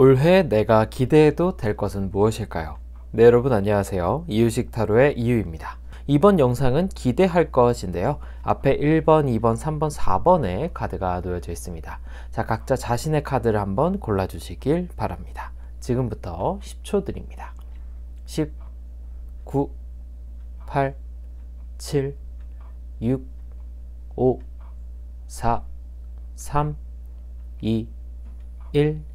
올해 내가 기대해도 될 것은 무엇일까요? 네, 여러분 안녕하세요. 이유식 타로의 이유입니다. 이번 영상은 기대할 것인데요. 앞에 1번, 2번, 3번, 4번에 카드가 놓여져 있습니다. 자, 각자 자신의 카드를 한번 골라주시길 바랍니다. 지금부터 10초 드립니다. 10, 9, 8, 7, 6, 5, 4, 3, 2, 1.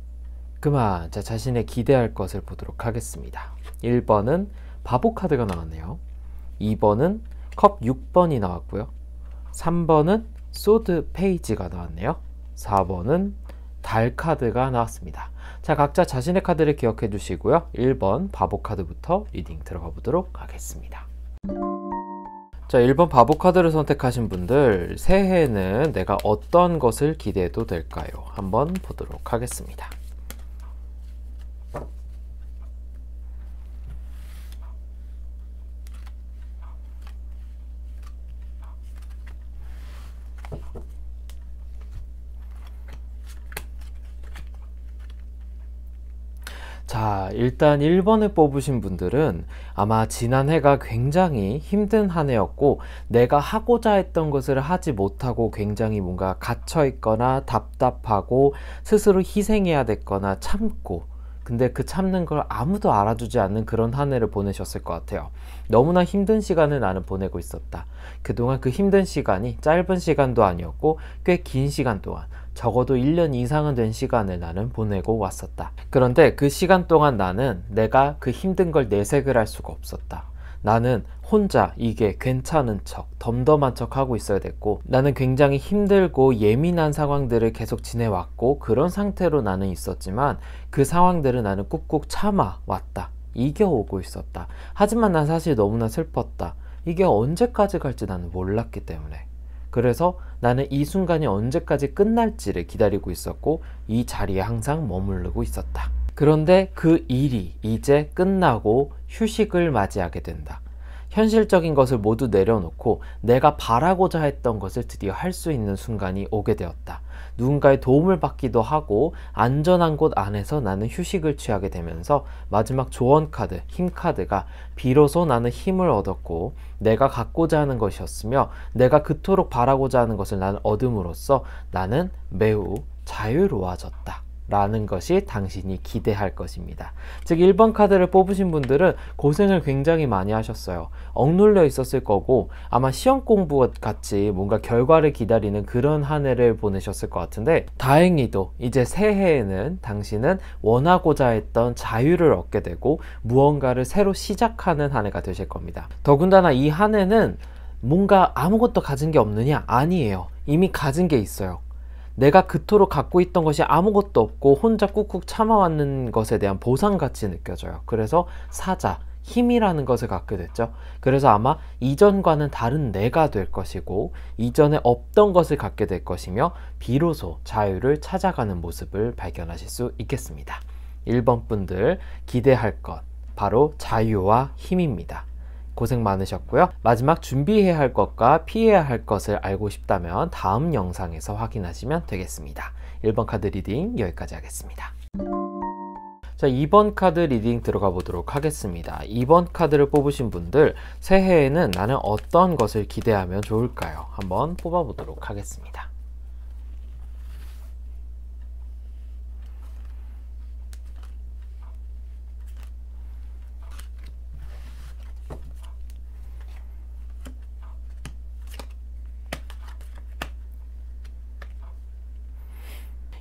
그만. 자, 자신의 기대할 것을 보도록 하겠습니다. 1번은 바보 카드가 나왔네요. 2번은 컵 6번이 나왔고요. 3번은 소드 페이지가 나왔네요. 4번은 달 카드가 나왔습니다. 자, 각자 자신의 카드를 기억해 주시고요. 1번 바보 카드부터 리딩 들어가 보도록 하겠습니다. 자, 1번 바보 카드를 선택하신 분들, 새해에는 내가 어떤 것을 기대해도 될까요? 한번 보도록 하겠습니다. 자, 일단 1번을 뽑으신 분들은 아마 지난 해가 굉장히 힘든 한 해였고, 내가 하고자 했던 것을 하지 못하고 굉장히 뭔가 갇혀 있거나 답답하고 스스로 희생해야 됐거나 참고, 근데 그 참는 걸 아무도 알아주지 않는 그런 한 해를 보내셨을 것 같아요. 너무나 힘든 시간을 나는 보내고 있었다. 그동안 그 힘든 시간이 짧은 시간도 아니었고 꽤 긴 시간 동안, 적어도 1년 이상은 된 시간을 나는 보내고 왔었다. 그런데 그 시간 동안 나는 내가 그 힘든 걸 내색을 할 수가 없었다. 나는 혼자 이게 괜찮은 척, 덤덤한 척 하고 있어야 됐고, 나는 굉장히 힘들고 예민한 상황들을 계속 지내왔고, 그런 상태로 나는 있었지만 그 상황들을 나는 꾹꾹 참아왔다. 이겨오고 있었다. 하지만 난 사실 너무나 슬펐다. 이게 언제까지 갈지 나는 몰랐기 때문에. 그래서 나는 이 순간이 언제까지 끝날지를 기다리고 있었고, 이 자리에 항상 머무르고 있었다. 그런데 그 일이 이제 끝나고 휴식을 맞이하게 된다. 현실적인 것을 모두 내려놓고 내가 바라고자 했던 것을 드디어 할 수 있는 순간이 오게 되었다. 누군가의 도움을 받기도 하고 안전한 곳 안에서 나는 휴식을 취하게 되면서 마지막 조언 카드, 힘 카드가 비로소 나는 힘을 얻었고, 내가 갖고자 하는 것이었으며 내가 그토록 바라고자 하는 것을 나는 얻음으로써 나는 매우 자유로워졌다 라는 것이 당신이 기대할 것입니다. 즉 1번 카드를 뽑으신 분들은 고생을 굉장히 많이 하셨어요. 억눌려 있었을 거고, 아마 시험 공부 같이 뭔가 결과를 기다리는 그런 한 해를 보내셨을 것 같은데, 다행히도 이제 새해에는 당신은 원하고자 했던 자유를 얻게 되고 무언가를 새로 시작하는 한 해가 되실 겁니다. 더군다나 이 한 해는 뭔가 아무것도 가진 게 없느냐? 아니에요. 이미 가진 게 있어요. 내가 그토록 갖고 있던 것이 아무것도 없고 혼자 꾹꾹 참아왔는 것에 대한 보상같이 느껴져요. 그래서 사자, 힘이라는 것을 갖게 됐죠. 그래서 아마 이전과는 다른 내가 될 것이고, 이전에 없던 것을 갖게 될 것이며, 비로소 자유를 찾아가는 모습을 발견하실 수 있겠습니다. 1번 분들 기대할 것, 바로 자유와 힘입니다. 고생 많으셨고요. 마지막 준비해야 할 것과 피해야 할 것을 알고 싶다면 다음 영상에서 확인하시면 되겠습니다. 1번 카드 리딩 여기까지 하겠습니다. 자, 2번 카드 리딩 들어가 보도록 하겠습니다. 2번 카드를 뽑으신 분들, 새해에는 나는 어떤 것을 기대하면 좋을까요? 한번 뽑아보도록 하겠습니다.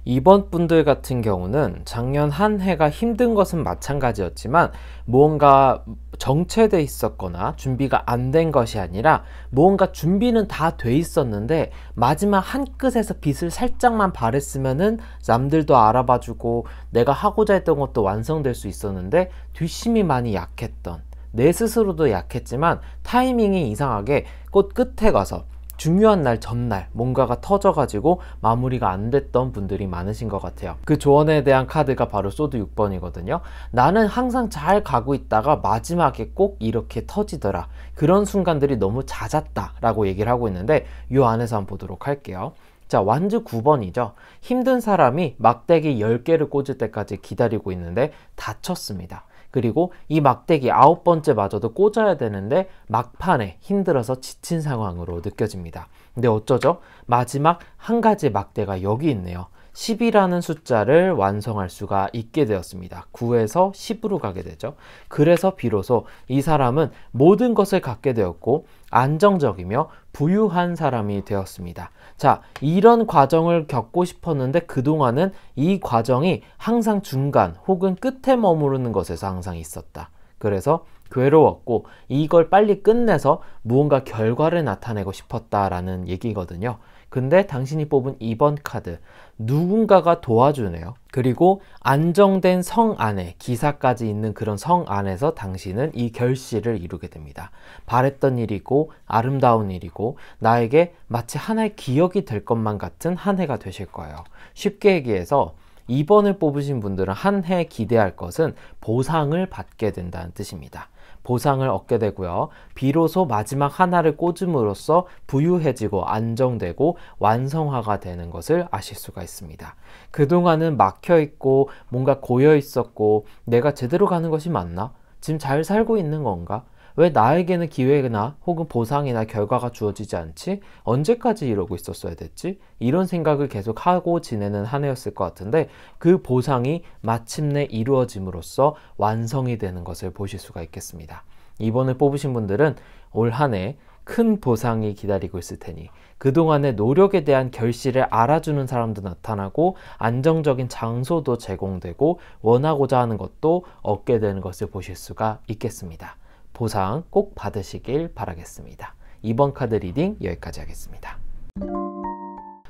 이번 분들 같은 경우는 작년 한 해가 힘든 것은 마찬가지였지만 무언가 정체돼 있었거나 준비가 안 된 것이 아니라 무언가 준비는 다 돼 있었는데 마지막 한 끗에서 빛을 살짝만 발했으면은 남들도 알아봐주고 내가 하고자 했던 것도 완성될 수 있었는데, 뒷심이 많이 약했던, 내 스스로도 약했지만 타이밍이 이상하게 꽃 끝에 가서 중요한 날 전날 뭔가가 터져가지고 마무리가 안 됐던 분들이 많으신 것 같아요. 그 조언에 대한 카드가 바로 소드 6번이거든요. 나는 항상 잘 가고 있다가 마지막에 꼭 이렇게 터지더라. 그런 순간들이 너무 잦았다 라고 얘기를 하고 있는데, 이 안에서 한번 보도록 할게요. 자, 완즈 9번이죠. 힘든 사람이 막대기 10개를 꽂을 때까지 기다리고 있는데 다쳤습니다. 그리고 이 막대기 9번째 마저도 꽂아야 되는데 막판에 힘들어서 지친 상황으로 느껴집니다. 근데 어쩌죠? 마지막 한 가지 막대가 여기 있네요. 10이라는 숫자를 완성할 수가 있게 되었습니다. 9에서 10으로 가게 되죠. 그래서 비로소 이 사람은 모든 것을 갖게 되었고 안정적이며 부유한 사람이 되었습니다. 자, 이런 과정을 겪고 싶었는데 그동안은 이 과정이 항상 중간 혹은 끝에 머무르는 것에서 항상 있었다. 그래서 괴로웠고 이걸 빨리 끝내서 무언가 결과를 나타내고 싶었다라는 얘기거든요. 근데 당신이 뽑은 2번 카드, 누군가가 도와주네요. 그리고 안정된 성 안에, 기사까지 있는 그런 성 안에서 당신은 이 결실을 이루게 됩니다. 바랬던 일이고 아름다운 일이고 나에게 마치 하나의 기억이 될 것만 같은 한 해가 되실 거예요. 쉽게 얘기해서 2번을 뽑으신 분들은 한 해 기대할 것은 보상을 받게 된다는 뜻입니다. 보상을 얻게 되고요. 비로소 마지막 하나를 꽂음으로써 부유해지고 안정되고 완성화가 되는 것을 아실 수가 있습니다. 그동안은 막혀있고 뭔가 고여있었고 내가 제대로 가는 것이 맞나? 지금 잘 살고 있는 건가? 왜 나에게는 기회나 혹은 보상이나 결과가 주어지지 않지? 언제까지 이러고 있었어야 됐지? 이런 생각을 계속 하고 지내는 한 해였을 것 같은데 그 보상이 마침내 이루어짐으로써 완성이 되는 것을 보실 수가 있겠습니다. 이번을 뽑으신 분들은 올 한 해 큰 보상이 기다리고 있을 테니 그동안의 노력에 대한 결실을 알아주는 사람도 나타나고 안정적인 장소도 제공되고 원하고자 하는 것도 얻게 되는 것을 보실 수가 있겠습니다. 보상 꼭 받으시길 바라겠습니다. 2번 카드 리딩 여기까지 하겠습니다.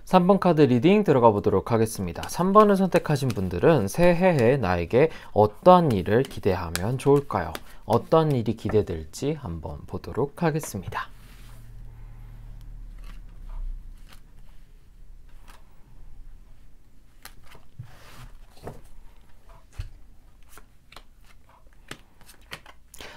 3번 카드 리딩 들어가 보도록 하겠습니다. 3번을 선택하신 분들은 새해에 나에게 어떠한 일을 기대하면 좋을까요? 어떠한 일이 기대될지 한번 보도록 하겠습니다.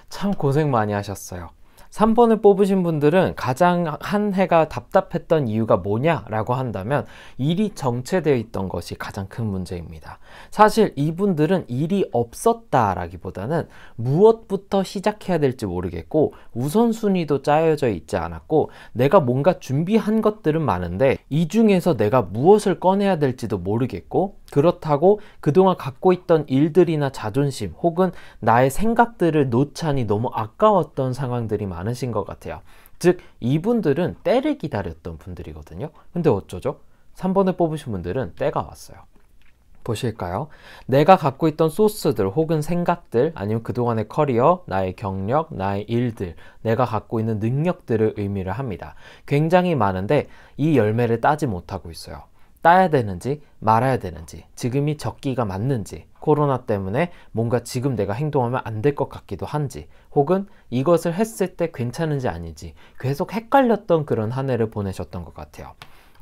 참 고생 많이 하셨어요. 3번을 뽑으신 분들은 가장 한 해가 답답했던 이유가 뭐냐라고 한다면 일이 정체되어 있던 것이 가장 큰 문제입니다. 사실 이분들은 일이 없었다라기보다는 무엇부터 시작해야 될지 모르겠고 우선순위도 짜여져 있지 않았고 내가 뭔가 준비한 것들은 많은데 이 중에서 내가 무엇을 꺼내야 될지도 모르겠고 그렇다고 그동안 갖고 있던 일들이나 자존심 혹은 나의 생각들을 놓자니 너무 아까웠던 상황들이 많으신 것 같아요. 즉 이분들은 때를 기다렸던 분들이거든요. 근데 어쩌죠? 3번을 뽑으신 분들은 때가 왔어요. 보실까요? 내가 갖고 있던 소스들 혹은 생각들 아니면 그동안의 커리어, 나의 경력, 나의 일들, 내가 갖고 있는 능력들을 의미를 합니다. 굉장히 많은데 이 열매를 따지 못하고 있어요. 따야 되는지 말아야 되는지 지금이 적기가 맞는지 코로나 때문에 뭔가 지금 내가 행동하면 안 될 것 같기도 한지 혹은 이것을 했을 때 괜찮은지 아닌지 계속 헷갈렸던 그런 한 해를 보내셨던 것 같아요.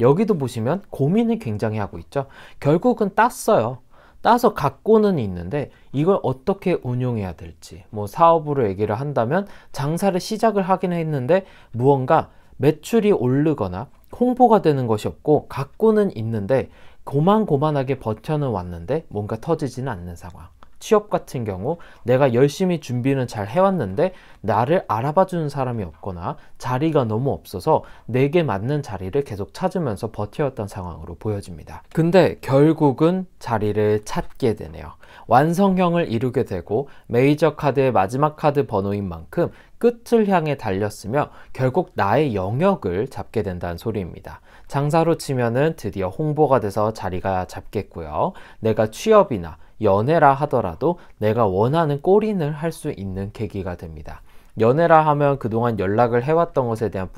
여기도 보시면 고민을 굉장히 하고 있죠. 결국은 땄어요. 따서 갖고는 있는데 이걸 어떻게 운용해야 될지 뭐 사업으로 얘기를 한다면 장사를 시작을 하긴 했는데 무언가 매출이 오르거나 홍보가 되는 것이 없고 갖고는 있는데 고만고만하게 버텨는 왔는데 뭔가 터지지는 않는 상황. 취업 같은 경우 내가 열심히 준비는 잘 해왔는데 나를 알아봐주는 사람이 없거나 자리가 너무 없어서 내게 맞는 자리를 계속 찾으면서 버텨왔던 상황으로 보여집니다. 근데 결국은 자리를 찾게 되네요. 완성형을 이루게 되고 메이저 카드의 마지막 카드 번호인 만큼 끝을 향해 달렸으며 결국 나의 영역을 잡게 된다는 소리입니다. 장사로 치면은 드디어 홍보가 돼서 자리가 잡겠고요. 내가 취업이나 연애라 하더라도 내가 원하는 골인을 할 수 있는 계기가 됩니다. 연애라 하면 그동안 연락을 해왔던 것에 대한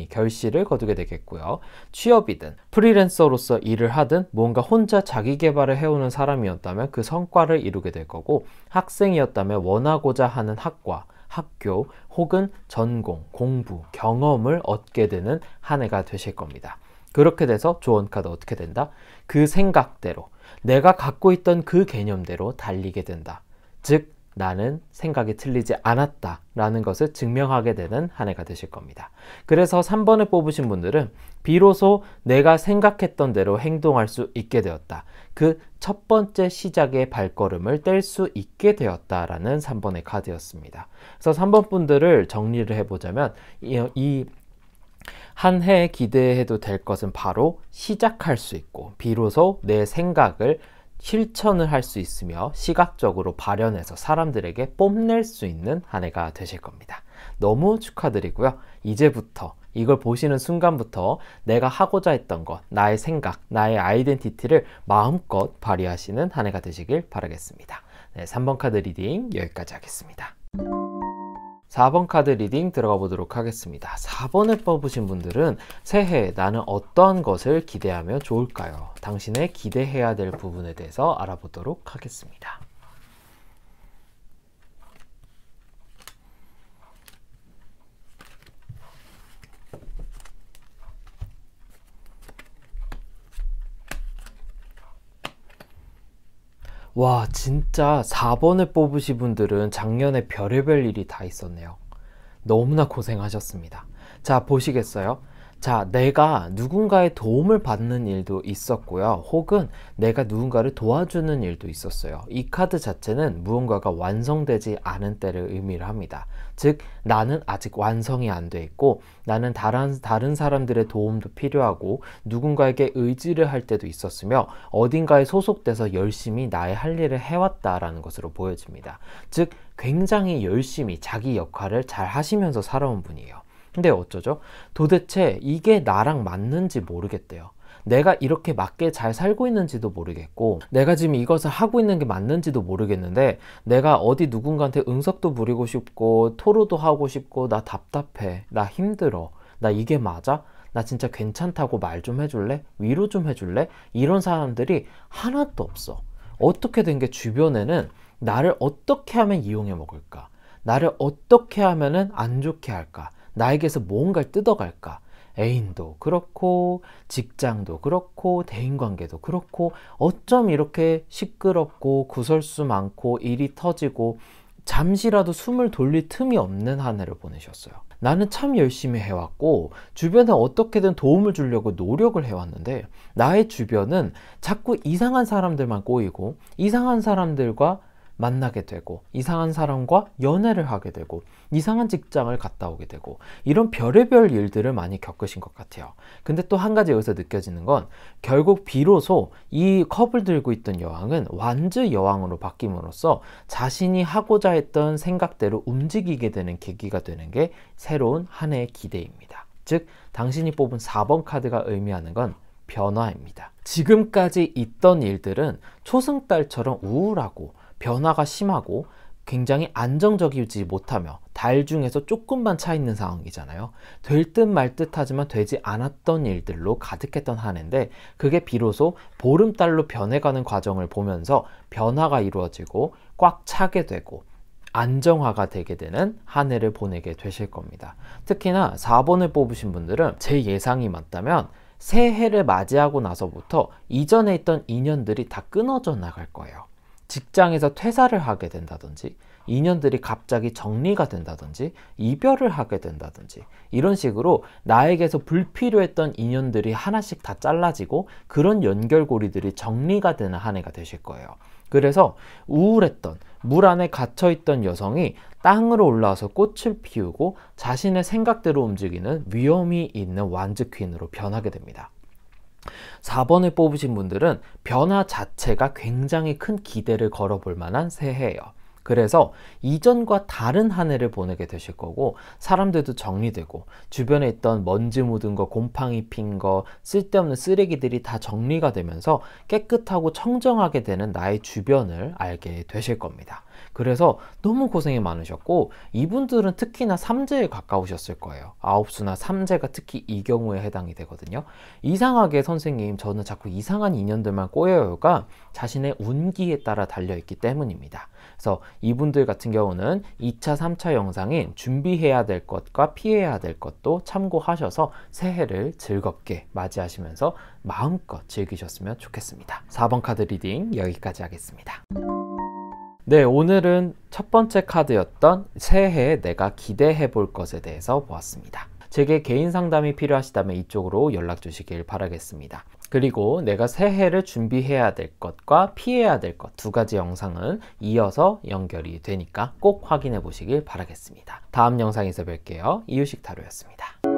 결실을 거두게 되겠고요. 취업이든 프리랜서로서 일을 하든 뭔가 혼자 자기 개발을 해오는 사람이었다면 그 성과를 이루게 될 거고 학생이었다면 원하고자 하는 학과, 학교 혹은 전공, 공부, 경험을 얻게 되는 한 해가 되실 겁니다. 그렇게 돼서 조언카드 어떻게 된다? 그 생각대로 내가 갖고 있던 그 개념대로 달리게 된다. 즉 나는 생각이 틀리지 않았다 라는 것을 증명하게 되는 한 해가 되실 겁니다. 그래서 3번을 뽑으신 분들은 비로소 내가 생각했던 대로 행동할 수 있게 되었다. 그 첫 번째 시작의 발걸음을 뗄 수 있게 되었다라는 3번의 카드였습니다. 그래서 3번 분들을 정리를 해보자면 이 한 해에 기대해도 될 것은 바로 시작할 수 있고 비로소 내 생각을 실천을 할 수 있으며 시각적으로 발현해서 사람들에게 뽐낼 수 있는 한 해가 되실 겁니다. 너무 축하드리고요. 이제부터 이걸 보시는 순간부터 내가 하고자 했던 것, 나의 생각, 나의 아이덴티티를 마음껏 발휘하시는 한 해가 되시길 바라겠습니다. 네, 3번 카드 리딩 여기까지 하겠습니다. 4번 카드 리딩 들어가 보도록 하겠습니다. 4번을 뽑으신 분들은 새해 나는 어떠한 것을 기대하면 좋을까요? 당신의 기대해야 될 부분에 대해서 알아보도록 하겠습니다. 와, 진짜 4번을 뽑으신 분들은 작년에 별의별 일이 다 있었네요. 너무나 고생하셨습니다. 자, 보시겠어요? 자, 내가 누군가의 도움을 받는 일도 있었고요. 혹은 내가 누군가를 도와주는 일도 있었어요. 이 카드 자체는 무언가가 완성되지 않은 때를 의미를 합니다. 즉, 나는 아직 완성이 안 돼 있고 나는 다른 사람들의 도움도 필요하고 누군가에게 의지를 할 때도 있었으며 어딘가에 소속돼서 열심히 나의 할 일을 해왔다라는 것으로 보여집니다. 즉, 굉장히 열심히 자기 역할을 잘 하시면서 살아온 분이에요. 근데 어쩌죠? 도대체 이게 나랑 맞는지 모르겠대요. 내가 이렇게 맞게 잘 살고 있는지도 모르겠고 내가 지금 이것을 하고 있는 게 맞는지도 모르겠는데 내가 어디 누군가한테 응석도 부리고 싶고 토로도 하고 싶고 나 답답해, 나 힘들어, 나 이게 맞아? 나 진짜 괜찮다고 말 좀 해줄래? 위로 좀 해줄래? 이런 사람들이 하나도 없어. 어떻게 된 게 주변에는 나를 어떻게 하면 이용해 먹을까? 나를 어떻게 하면은 안 좋게 할까? 나에게서 뭔가를 뜯어갈까? 애인도 그렇고 직장도 그렇고 대인관계도 그렇고 어쩜 이렇게 시끄럽고 구설수 많고 일이 터지고 잠시라도 숨을 돌릴 틈이 없는 한 해를 보내셨어요. 나는 참 열심히 해왔고 주변에 어떻게든 도움을 주려고 노력을 해왔는데 나의 주변은 자꾸 이상한 사람들만 꼬이고 이상한 사람들과 만나게 되고 이상한 사람과 연애를 하게 되고 이상한 직장을 갔다 오게 되고 이런 별의별 일들을 많이 겪으신 것 같아요. 근데 또 한 가지 여기서 느껴지는 건 결국 비로소 이 컵을 들고 있던 여왕은 완즈 여왕으로 바뀜으로써 자신이 하고자 했던 생각대로 움직이게 되는 계기가 되는 게 새로운 한 해의 기대입니다. 즉 당신이 뽑은 4번 카드가 의미하는 건 변화입니다. 지금까지 있던 일들은 초승달처럼 우울하고 변화가 심하고 굉장히 안정적이지 못하며 달 중에서 조금만 차 있는 상황이잖아요. 될 듯 말 듯 하지만 되지 않았던 일들로 가득했던 한 해인데 그게 비로소 보름달로 변해가는 과정을 보면서 변화가 이루어지고 꽉 차게 되고 안정화가 되게 되는 한 해를 보내게 되실 겁니다. 특히나 4번을 뽑으신 분들은 제 예상이 맞다면 새해를 맞이하고 나서부터 이전에 있던 인연들이 다 끊어져 나갈 거예요. 직장에서 퇴사를 하게 된다든지 인연들이 갑자기 정리가 된다든지 이별을 하게 된다든지 이런 식으로 나에게서 불필요했던 인연들이 하나씩 다 잘라지고 그런 연결고리들이 정리가 되는 한 해가 되실 거예요. 그래서 우울했던 물 안에 갇혀있던 여성이 땅으로 올라와서 꽃을 피우고 자신의 생각대로 움직이는 위험이 있는 완즈 퀸으로 변하게 됩니다. 4번을 뽑으신 분들은 변화 자체가 굉장히 큰 기대를 걸어볼 만한 새해예요. 그래서 이전과 다른 한 해를 보내게 되실 거고 사람들도 정리되고 주변에 있던 먼지 묻은 거, 곰팡이 핀 거, 쓸데없는 쓰레기들이 다 정리가 되면서 깨끗하고 청정하게 되는 나의 주변을 알게 되실 겁니다. 그래서 너무 고생이 많으셨고 이분들은 특히나 삼재에 가까우셨을 거예요. 아홉수나 삼재가 특히 이 경우에 해당이 되거든요. 이상하게 선생님 저는 자꾸 이상한 인연들만 꼬여요가 자신의 운기에 따라 달려있기 때문입니다. 그래서 이분들 같은 경우는 2차, 3차 영상인 준비해야 될 것과 피해야 될 것도 참고하셔서 새해를 즐겁게 맞이하시면서 마음껏 즐기셨으면 좋겠습니다. 4번 카드 리딩 여기까지 하겠습니다. 네, 오늘은 첫 번째 카드였던 새해에 내가 기대해 볼 것에 대해서 보았습니다. 제게 개인 상담이 필요하시다면 이쪽으로 연락 주시길 바라겠습니다. 그리고 내가 새해를 준비해야 될 것과 피해야 될 것 두 가지 영상은 이어서 연결이 되니까 꼭 확인해 보시길 바라겠습니다. 다음 영상에서 뵐게요. 이유식 타로였습니다.